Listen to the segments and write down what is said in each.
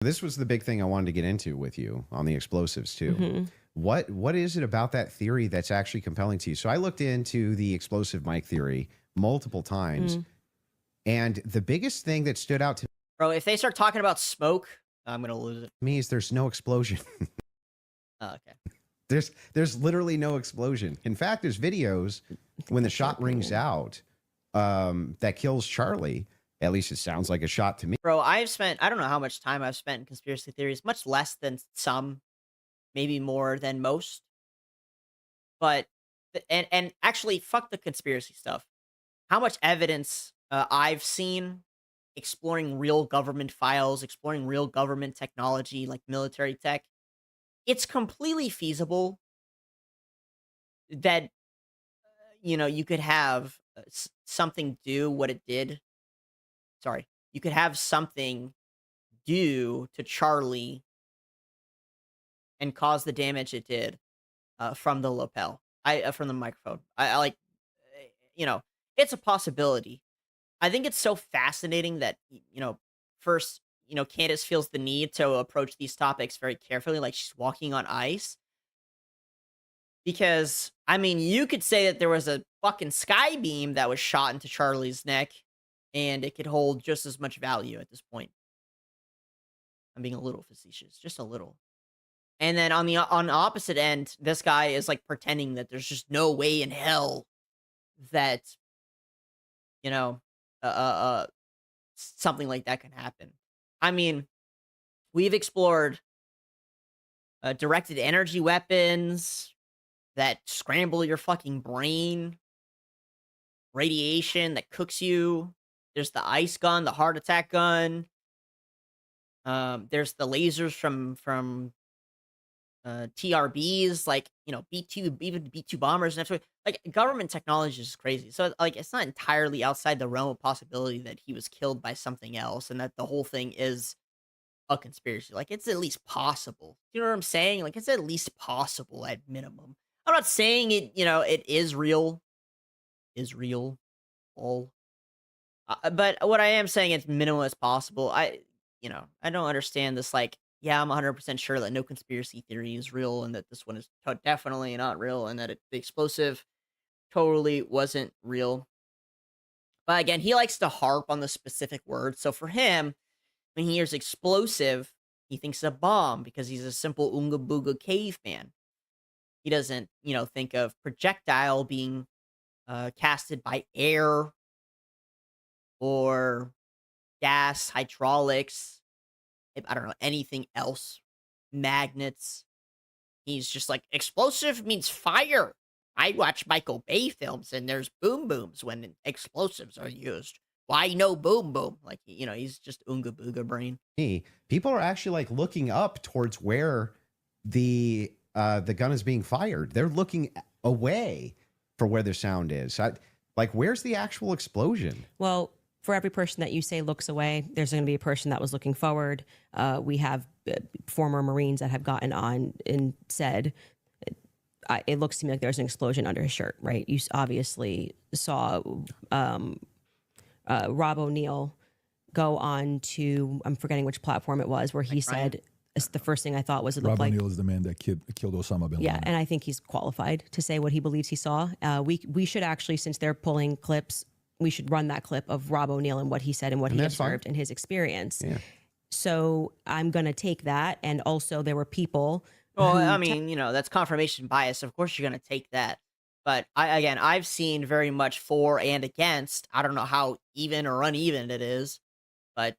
This was the big thing I wanted to get into with you on the explosives too. Mm-hmm. What is it about that theory that's actually compelling to you? So I looked into the explosive mic theory multiple times, and the biggest thing that stood out to Bro, if they start talking about smoke, I'm gonna lose it. me is there's no explosion. Oh, okay. There's literally no explosion. In fact, there's videos when the shot rings out that kills Charlie. At least it sounds like a shot to me. Bro, I don't know how much time I've spent in conspiracy theories, much less than some, maybe more than most. But, and actually, fuck the conspiracy stuff. How much evidence I've seen exploring real government files, exploring real government technology, like military tech, it's completely feasible that, you could have something do what it did. Sorry. You could have something do to Charlie and cause the damage it did from the lapel. From the microphone. I like, it's a possibility. I think it's so fascinating that, first, Candace feels the need to approach these topics very carefully, like she's walking on ice. Because, I mean, you could say that there was a fucking sky beam that was shot into Charlie's neck, and it could hold just as much value at this point. I'm being a little facetious, just a little. And then on the opposite end, this guy is like pretending that there's just no way in hell that, something like that can happen. I mean, we've explored directed energy weapons that scramble your fucking brain, radiation that cooks you. There's the ice gun, the heart attack gun. There's the lasers from TRBs, like, B2, even B2 bombers and everything. Like, government technology is crazy. So, like, it's not entirely outside the realm of possibility that he was killed by something else and that the whole thing is a conspiracy. Like, it's at least possible. You know what I'm saying? Like, it's at least possible at minimum. I'm not saying it, it is real. Is real. All. But what I am saying is minimal as possible. I don't understand this, like, yeah, I'm 100% sure that no conspiracy theory is real and that this one is definitely not real and that the explosive totally wasn't real. But again, he likes to harp on the specific word. So for him, when he hears explosive, he thinks a bomb because he's a simple Oonga Booga caveman. He doesn't, think of projectile being casted by air or gas, hydraulics. I don't know, anything else. Magnets. He's just like, explosive means fire. I watch Michael Bay films and there's boom booms when explosives are used. Why no boom boom? Like, he's just Oonga Booga brain. People are actually like looking up towards where the gun is being fired. They're looking away for where the sound is. Like, where's the actual explosion? Well, for every person that you say looks away, there's going to be a person that was looking forward. We have former Marines that have gotten on and said, it looks to me like there's an explosion under his shirt, right? You obviously saw Rob O'Neill go on to, I'm forgetting which platform it was, where he said, the first thing I thought was it looked like... Rob O'Neill is the man that killed Osama bin Laden. Yeah, and I think he's qualified to say what he believes he saw. We should actually, since they're pulling clips, we should run that clip of Rob O'Neill and what he said and what he observed and his experience. Yeah. So I'm going to take that. And also there were people... Well, I mean, that's confirmation bias. Of course you're going to take that. But I've seen very much for and against. I don't know how even or uneven it is, but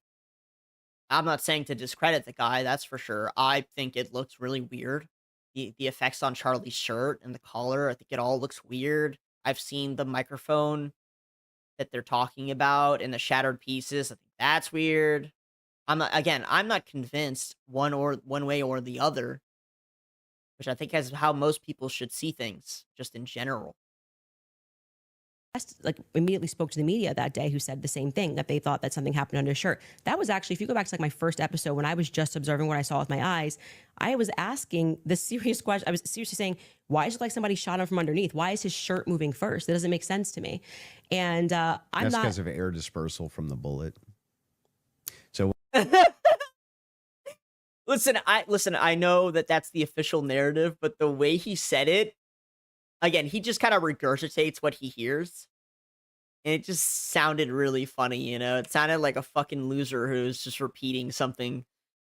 I'm not saying to discredit the guy. That's for sure. I think it looks really weird. The effects on Charlie's shirt and the collar, I think it all looks weird. I've seen the microphone that they're talking about and the shattered pieces. I think that's weird. I'm not convinced one way or the other, which I think is how most people should see things, just in general. Like, immediately spoke to the media that day, who said the same thing, that they thought that something happened under his shirt. That was actually, if you go back to like my first episode, when I was just observing what I saw with my eyes, I was asking the serious question. I was seriously saying, why is it like somebody shot him from underneath? Why is his shirt moving first? That doesn't make sense to me. And that's because of air dispersal from the bullet. So Listen. I know that that's the official narrative, but the way he said it, again, he just kind of regurgitates what he hears, and it just sounded really funny. It sounded like a fucking loser who's just repeating something.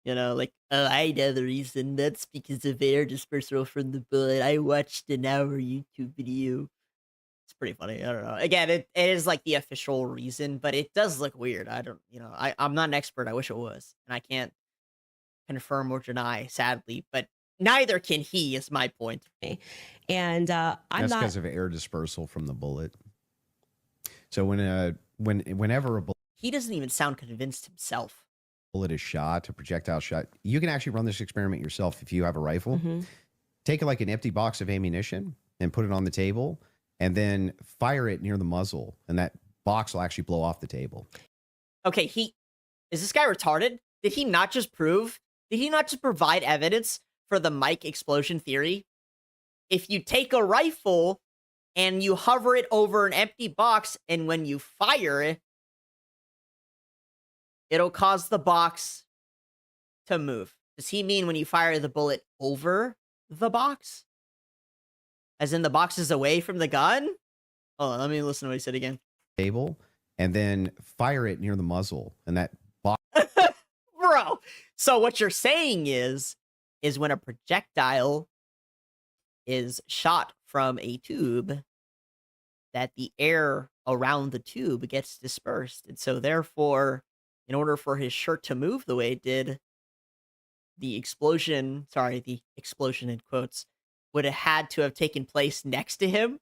Like, oh, I know the reason. That's because of air dispersal from the bullet. I watched an hour YouTube video. It's pretty funny. I don't know. Again, it is like the official reason, but it does look weird. I don't, I'm not an expert. I wish it was, and I can't confirm or deny, sadly, but neither can he, is my point. And I'm That's not because of air dispersal from the bullet. So whenever a He doesn't even sound convinced himself. bullet is shot, a projectile shot, you can actually run this experiment yourself if you have a rifle. Mm-hmm. Take like an empty box of ammunition and put it on the table, and then fire it near the muzzle, and that box will actually blow off the table. Okay, is this guy retarded? Did he not just provide evidence for the Mike explosion theory? If you take a rifle and you hover it over an empty box, and when you fire it, it'll cause the box to move. Does he mean when you fire the bullet over the box? As in the box is away from the gun? Hold on, let me listen to what he said again. Table, and then fire it near the muzzle, and that box. Bro, so what you're saying is when a projectile is shot from a tube, that the air around the tube gets dispersed. And so therefore, in order for his shirt to move the way it did, the explosion in quotes, would have had to have taken place next to him.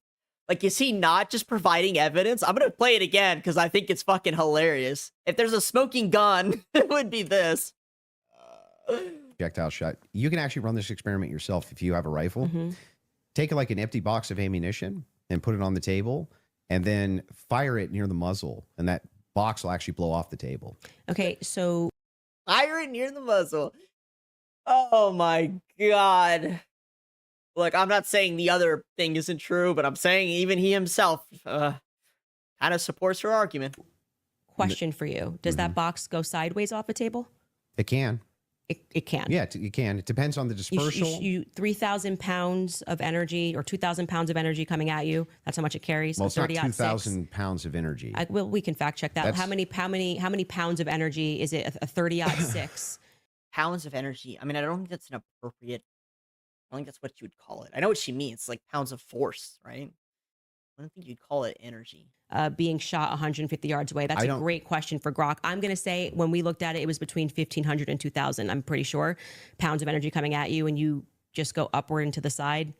Like, is he not just providing evidence? I'm going to play it again because I think it's fucking hilarious. If there's a smoking gun, it would be this. Projectile shot. You can actually run this experiment yourself if you have a rifle. Mm-hmm. Take like an empty box of ammunition and put it on the table, and then fire it near the muzzle, and that box will actually blow off the table. Okay, so Fire it near the muzzle. Oh my god. Look, I'm not saying the other thing isn't true, but I'm saying even he himself kind of supports her argument. question for you. Does that box go sideways off a table? It can. It can. Yeah, it can. It depends on the dispersal. You 3,000 pounds of energy or 2,000 pounds of energy coming at you. That's how much it carries. Well, it's not 30-06. 2,000 pounds of energy. Well, we can fact check that. That's- How many pounds of energy is it? A 30-06. Pounds of energy. I mean, I don't think that's an appropriate. I don't think that's what you would call it. I know what she means, like pounds of force, right? I don't think you'd call it energy. Being shot 150 yards away. That's a great question for Grok. I'm going to say when we looked at it, it was between 1,500 and 2,000. I'm pretty sure pounds of energy coming at you, and you just go upward and to the side.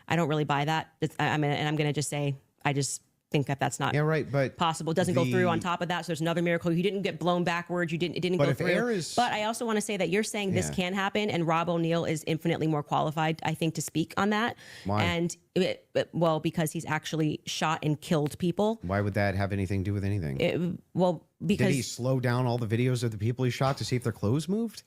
I don't really buy that. I'm going to just say I just think that that's not but possible. It doesn't go through on top of that. So there's another miracle. You didn't get blown backwards. It didn't go through. But I also want to say that you're saying this can happen, and Rob O'Neill is infinitely more qualified, I think, to speak on that. Why? And because he's actually shot and killed people. Why would that have anything to do with anything? Because did he slow down all the videos of the people he shot to see if their clothes moved?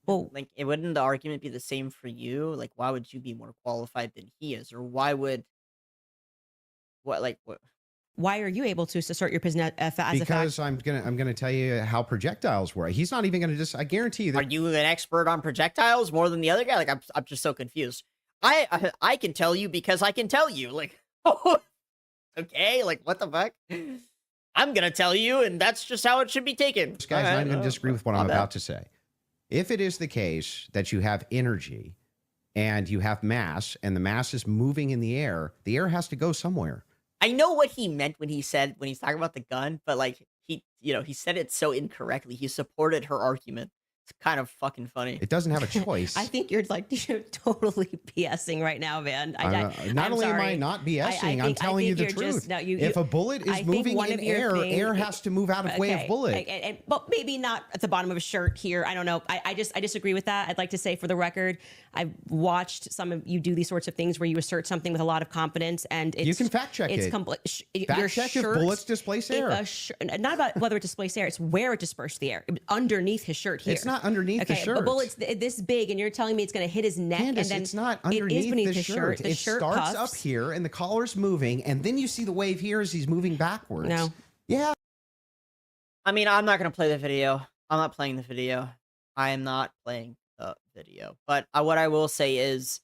Well, like, wouldn't the argument be the same for you? Like, why would you be more qualified than he is, or why would? What? Why are you able to assert your position as a fact? Because I'm gonna tell you how projectiles work. He's not even gonna just. I guarantee you. Are you an expert on projectiles more than the other guy? Like, I'm just so confused. I can tell you because I can tell you. Like, okay, like what the fuck? I'm gonna tell you, and that's just how it should be taken. This guy's not gonna disagree with what I'm about to say. If it is the case that you have energy and you have mass, and the mass is moving in the air has to go somewhere. I know what he meant when he's talking about the gun, but like he said it so incorrectly. He supported her argument. It's kind of fucking funny. It doesn't have a choice. I think you're totally BSing right now, man. Not only am I not BSing, I'm telling you the truth. If a bullet is moving in air has to move out of way of bullet. But maybe not at the bottom of a shirt here. I don't know. I disagree with that. I'd like to say, for the record, I've watched some of you do these sorts of things where you assert something with a lot of confidence, and you can fact check it. Fact check if bullets displace air. Not about whether it displaced air; it's where it dispersed the air. It was underneath his shirt here. It's not underneath the shirt. But bullet's this big, and you're telling me it's going to hit his neck. Candace, and then it's not underneath the shirt. The it shirt starts puffs up here, and the collar's moving, and then you see the wave here as he's moving backwards. No. Yeah. I mean, I'm not gonna play the video. I'm not playing the video. I am not playing the video, but what I will say is,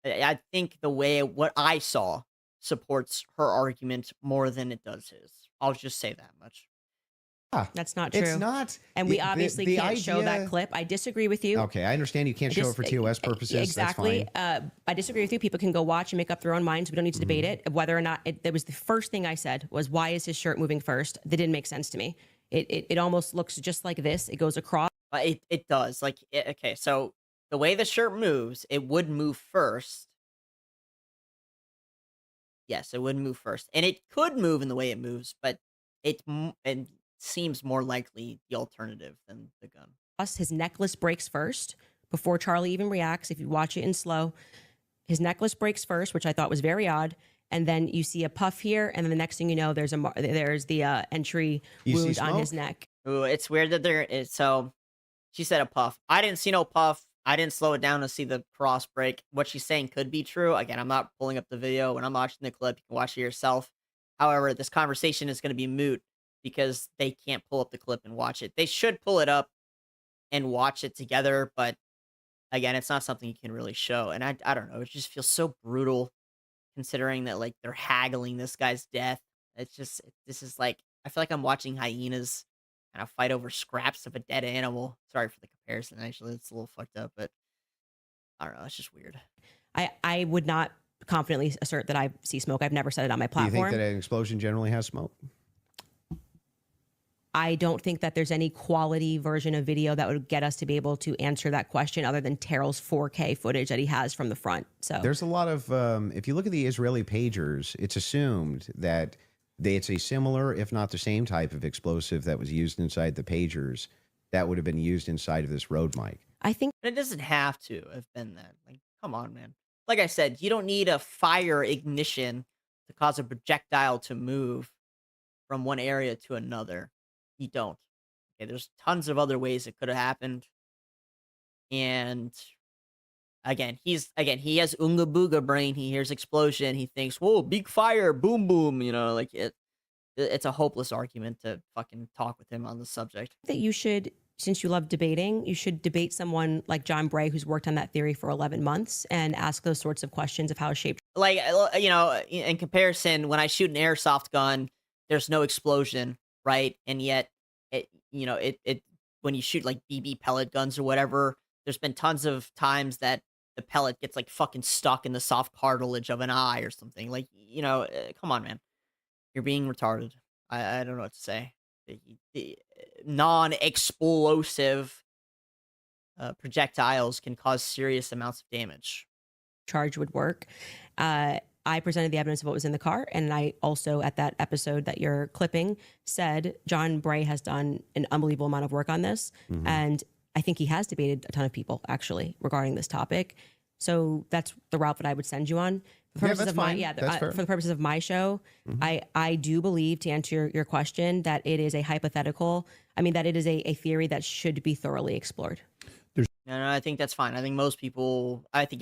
I think the way what I saw supports her argument more than it does his. I'll just say that much. Ah, That's not true. it's not. And we obviously can't show that clip. I disagree with you. Okay, I understand you can't show it for TOS purposes. Exactly. That's fine. I disagree with you. People can go watch and make up their own minds. We don't need to debate it. Whether or not that was the first thing I said was, why is his shirt moving first? That didn't make sense to me. It almost looks just like this. It goes across. It does. Like, okay, so the way the shirt moves, it would move first. Yes, it would move first. And it could move in the way it moves, but it seems more likely the alternative than the gun. His necklace breaks first before Charlie even reacts. If you watch it in slow, his necklace breaks first, which I thought was very odd. And then you see a puff here, and then the next thing you know, there's the entry wound on his neck. Ooh, it's weird that there is. So she said a puff. I didn't see no puff. I didn't slow it down to see the cross break. What she's saying could be true. Again, I'm not pulling up the video. When I'm watching the clip, you can watch it yourself. However, this conversation is going to be moot because they can't pull up the clip and watch it. They should pull it up and watch it together, but again, it's not something you can really show. And I don't know. It just feels so brutal considering that, like, they're haggling this guy's death. It's just, this is like, I feel like I'm watching hyenas kind of fight over scraps of a dead animal. Sorry for the comparison, actually. It's a little fucked up, but I don't know. It's just weird. I would not confidently assert that I see smoke. I've never said it on my platform. Do you think that an explosion generally has smoke? I don't think that there's any quality version of video that would get us to be able to answer that question other than Terrell's 4K footage that he has from the front. So there's a lot of, if you look at the Israeli pagers, it's assumed that it's a similar, if not the same type of explosive that was used inside the pagers that would have been used inside of this road mic. I think But it doesn't have to have been that. Like, come on, man. Like I said, you don't need a fire ignition to cause a projectile to move from one area to another. You don't. Okay, there's tons of other ways it could have happened. And again, he has Unga Booga brain. He hears explosion. He thinks, whoa, big fire, boom, boom. You know, like it's a hopeless argument to fucking talk with him on the subject. that you should, since you love debating, you should debate someone like John Bray, who's worked on that theory for 11 months, and ask those sorts of questions of how it's shaped. Like, you know, in comparison, when I shoot an airsoft gun, there's no explosion, right? And yet, it when you shoot like BB pellet guns or whatever, there's been tons of times that the pellet gets like fucking stuck in the soft cartilage of an eye or something. Like, you know, come on, man, you're being retarded. I don't know what to say. The non-explosive projectiles can cause serious amounts of damage. Charge would work. I presented the evidence of what was in the car, and I also, at that episode that you're clipping, said John Bray has done an unbelievable amount of work on this, and I think he has debated a ton of people actually regarding this topic. So that's the route that I would send you on. For the purposes of for the purposes of my show, I do believe, to answer your question, that it is a hypothetical. I mean, that it is a theory that should be thoroughly explored. No, I think that's fine. I think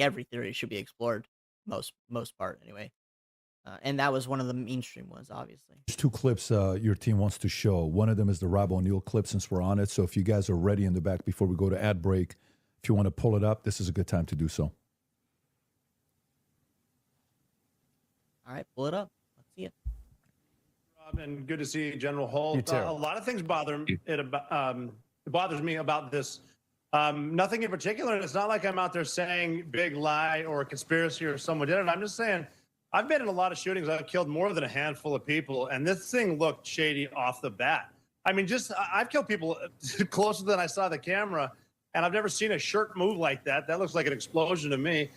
every theory should be explored, most part anyway. And that was one of the mainstream ones, obviously. There's two clips your team wants to show. One of them is the Rob O'Neill clip, since we're on it. So if you guys are ready in the back before we go to ad break, if you want to pull it up, this is a good time to do so. All right, pull it up. Let's see it. Rob, and good to see you, General Holt. You too. A lot of things it bothers me about this. Nothing in particular. And it's not like I'm out there saying big lie or a conspiracy or someone did it. I'm just saying I've been in a lot of shootings. I've killed more than a handful of people, and this thing looked shady off the bat. I mean, I've killed people closer than I saw the camera, and I've never seen a shirt move like that. That looks like an explosion to me.